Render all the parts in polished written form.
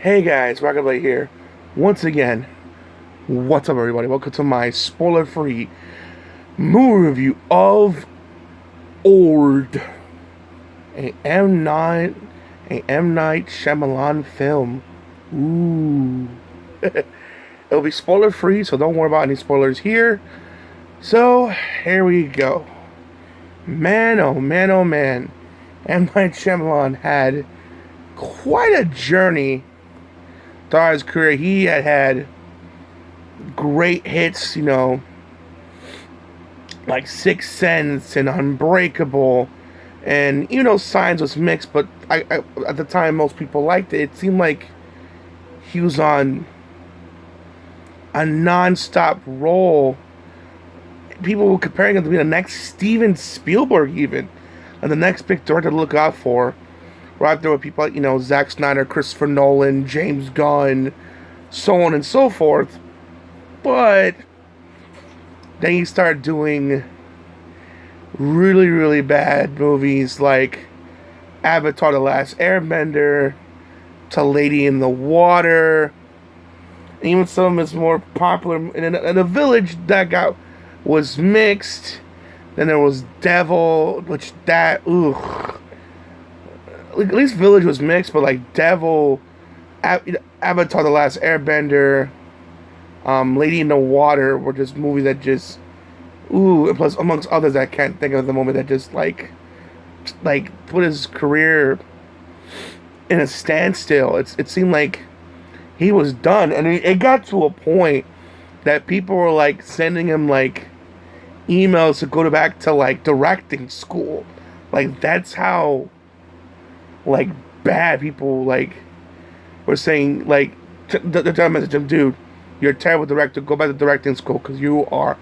Hey guys, Rockingtheblade here. Once again, what's up everybody? Welcome to my spoiler-free movie review of Old, a M. Night Shyamalan film. Ooh. It'll be spoiler-free, so don't worry about any spoilers here. So, here we go. Man, oh man, oh man. M. Night Shyamalan had quite a journey throughout his career. He had great hits, like Sixth Sense and Unbreakable, and Signs was mixed, but I at the time most people liked it. It seemed like he was on a non-stop roll. People were comparing him to be the next Steven Spielberg, even, and the next big director to look out for. Right there with people like, Zack Snyder, Christopher Nolan, James Gunn, so on and so forth. But then he started doing really, really bad movies like Avatar: The Last Airbender, to Lady in the Water, and even some of his more popular. And in The Village, that was mixed. Then there was Devil, which at least Village was mixed, but like Devil, Avatar: The Last Airbender, Lady in the Water were just movies that just, and plus amongst others that I can't think of at the moment, that just like put his career in a standstill. It seemed like he was done, and it got to a point that people were like sending him like emails to go back to like directing school. Like that's how like bad people like were saying, like the time message him, dude, you're a terrible director, go back to directing school because you are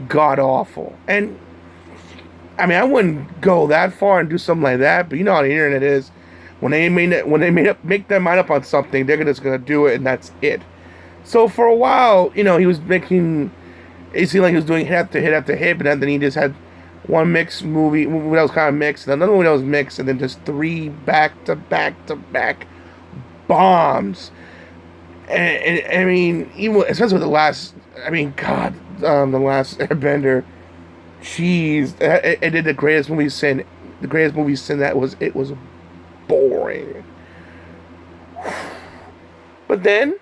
god awful. And I mean, I wouldn't go that far and do something like that, but you know how the internet is. When they make their mind up on something, they're just gonna do it, and that's it. So for a while, he was making, it seemed like he was doing hit after hit after hit, but then he just had one mixed movie that was kind of mixed, and another one that was mixed, and then just three back-to-back bombs. And I mean, even especially with The Last Airbender, jeez, it did the greatest movie sin. The greatest movie sin that was, it was boring. But then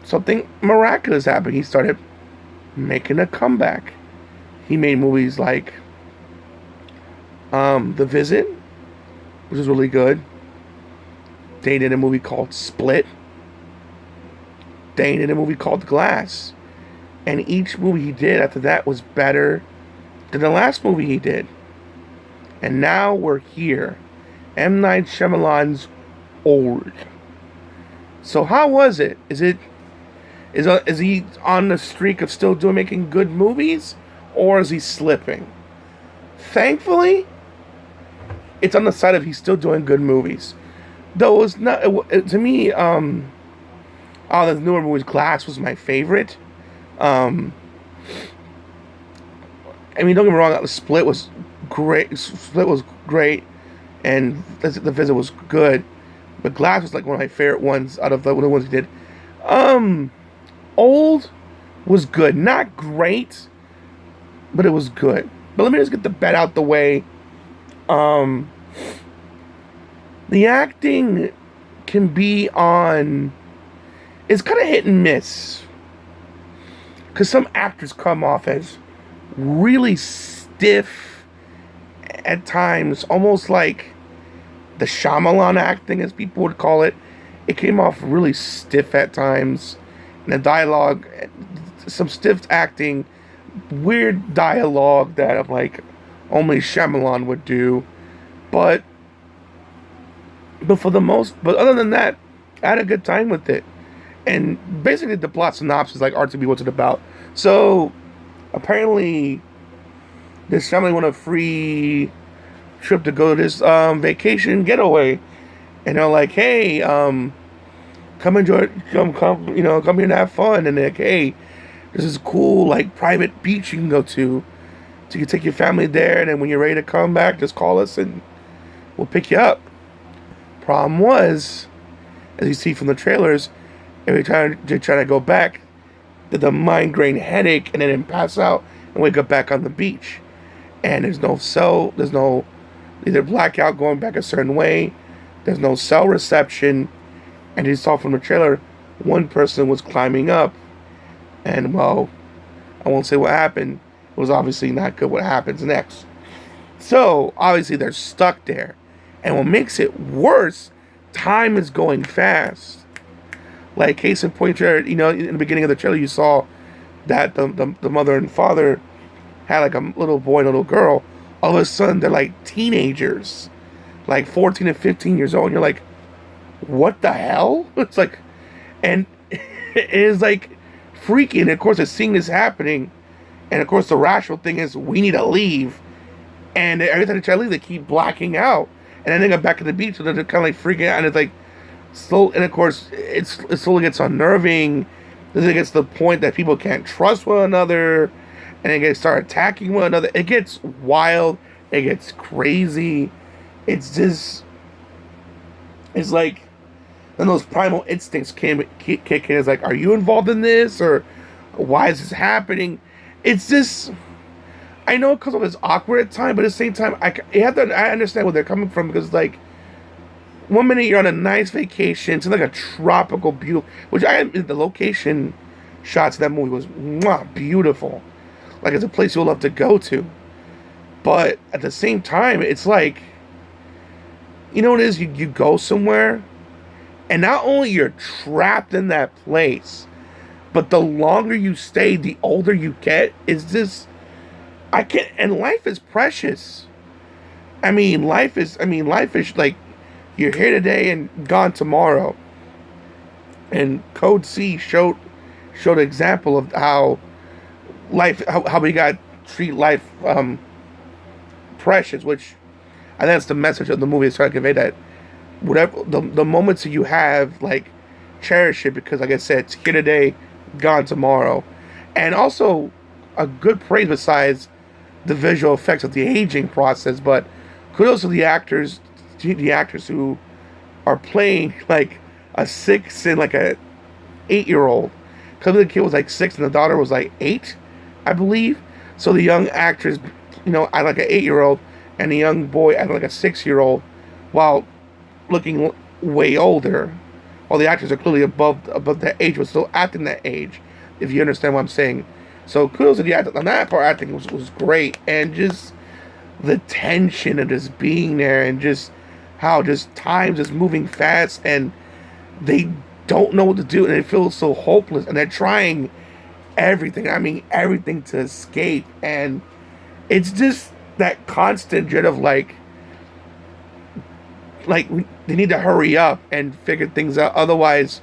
something miraculous happened. He started making a comeback. He made movies like The Visit, which is really good. They did a movie called Split. They did a movie called Glass. And each movie he did after that was better than the last movie he did. And now we're here. M. Night Shyamalan's Old. So how was it? Is he on the streak of still making good movies? Or is he slipping? Thankfully, it's on the side of he's still doing good movies. Though it's not, to me, the newer movies, Glass was my favorite. I mean, don't get me wrong, the Split was great, and The Visit was good. But Glass was like one of my favorite ones out of the ones he did. Old was good. Not great, but it was good. But let me just get the bet out the way. The acting can be on... It's kind of hit and miss. Because some actors come off as really stiff at times. Almost like the Shyamalan acting, as people would call it. It came off really stiff at times. And the dialogue, some stiff acting, weird dialogue that I'm like only Shyamalan would do, but other than that, I had a good time with it. And basically the plot synopsis, like RTB, what's it about? So apparently this family won a free trip to go to this vacation getaway, and they're like, hey, come enjoy, come here and have fun. And they're like, hey, this is cool, like, private beach you can go to. So you can take your family there, and then when you're ready to come back, just call us and we'll pick you up. Problem was, as you see from the trailers, every time they try to go back, the migraine headache, and then pass out and wake up back on the beach. And there's no cell, there's no either blackout going back a certain way, there's no cell reception. And you saw from the trailer, one person was climbing up, and well, I won't say what happened. It was obviously not good what happens next. So obviously they're stuck there. And what makes it worse, time is going fast. Like, case in point, in the beginning of the trailer, you saw that the mother and father had like a little boy and a little girl. All of a sudden, they're like teenagers, like 14 and 15 years old. And you're like, what the hell? It's like, and it is like freaky. And of course, it's seeing this happening. And of course, the rational thing is, we need to leave. And every time they try to leave, they keep blacking out. And then they go back to the beach, and they're kind of like freaking out. And it's like, slow, and of course, it slowly gets unnerving. Then it gets to the point that people can't trust one another, and they start attacking one another. It gets wild. It gets crazy. It's just, it's like, then those primal instincts kick in. It's like, are you involved in this, or why is this happening? It's just, I know it comes off as awkward at times, but at the same time, I understand where they're coming from, because like, one minute you're on a nice vacation, it's like a tropical, beautiful, the location shots of that movie was beautiful. Like, it's a place you'll love to go to. But at the same time, it's like, you know what it is? You go somewhere, and not only you're trapped in that place, but the longer you stay, the older you get. And life is precious. Life is like, you're here today and gone tomorrow. And Code C showed an example of how we got to treat life precious, which I think that's the message of the movie, is trying to convey that whatever the moments that you have, like, cherish it, because like I said, it's here today, gone tomorrow. And also a good praise, besides the visual effects of the aging process, but kudos to the actors who are playing like a 6 and like a 8-year-old. Because the kid was like 6 and the daughter was like 8, I believe. So the young actors, act like an 8-year-old, and the young boy act like a 6-year-old, while looking way older. While the actors are clearly above that age, but still acting that age, if you understand what I'm saying. So kudos to the actors on that part. I think was great, and just the tension of just being there, and just how just time is moving fast, and they don't know what to do, and they feel so hopeless, and they're trying everything. Everything to escape, and it's just that constant dread of like they need to hurry up and figure things out, otherwise,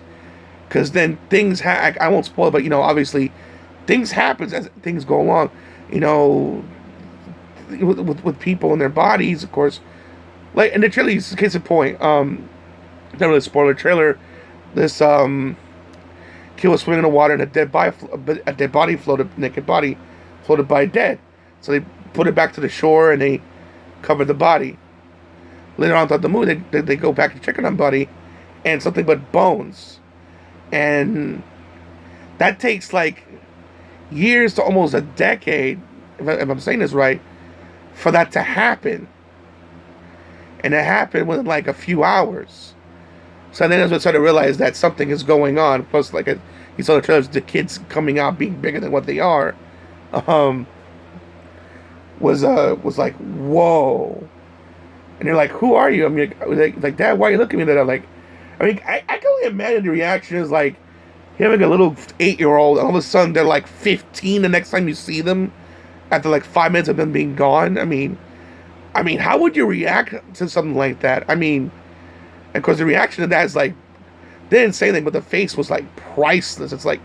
because then things I won't spoil it, but obviously things happen as things go along, with people and their bodies, of course. Like in the trailer, case in point, not really a spoiler trailer. This kid was swimming in the water, and a dead body floated, naked body floated by dead. So they put it back to the shore, and they covered the body. Later on throughout the movie, they go back to check on the body, and something but bones. And that takes like years to almost a decade, if I'm saying this right, for that to happen. And it happened within like a few hours. So then as we started to realize that something is going on. Plus, like you saw the trailers, the kids coming out being bigger than what they are, was like, whoa. And they're like, who are you? Like, Dad, why are you looking at me? That I can only imagine the reaction is like having a little 8-year-old, and all of a sudden they're like 15 the next time you see them, after like 5 minutes of them being gone. How would you react to something like that? Of course, the reaction to that is like, they didn't say anything, but the face was like priceless. It's like,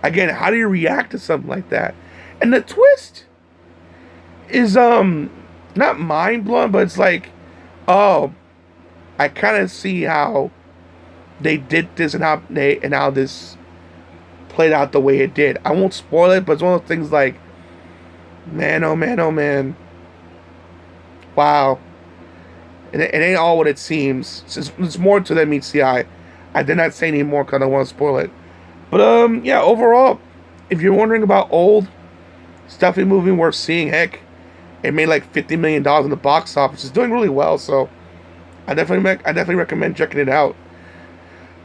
again, how do you react to something like that? And the twist is not mind blowing, but it's like, oh, I kind of see how they did this, and how this played out the way it did. I won't spoil it, but it's one of those things like, man, oh man, oh man. Wow. It ain't all what it seems. It's more to than meets the eye. I did not say any more because I don't want to spoil it. But yeah, overall, if you're wondering about old stuffy movie worth seeing, heck, it made like $50 million in the box office. It's doing really well, so I definitely recommend checking it out.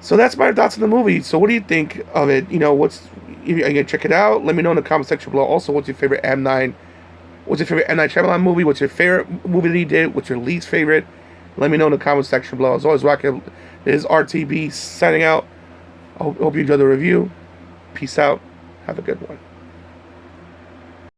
So that's my thoughts on the movie. So what do you think of it? You know, are you gonna check it out? Let me know in the comment section below. Also, what's your favorite M9? What's your favorite M Night Shyamalan movie? What's your favorite movie that he did? What's your least favorite? Let me know in the comment section below. As always, Rocket is RTB signing out. I hope you enjoy the review. Peace out. Have a good one.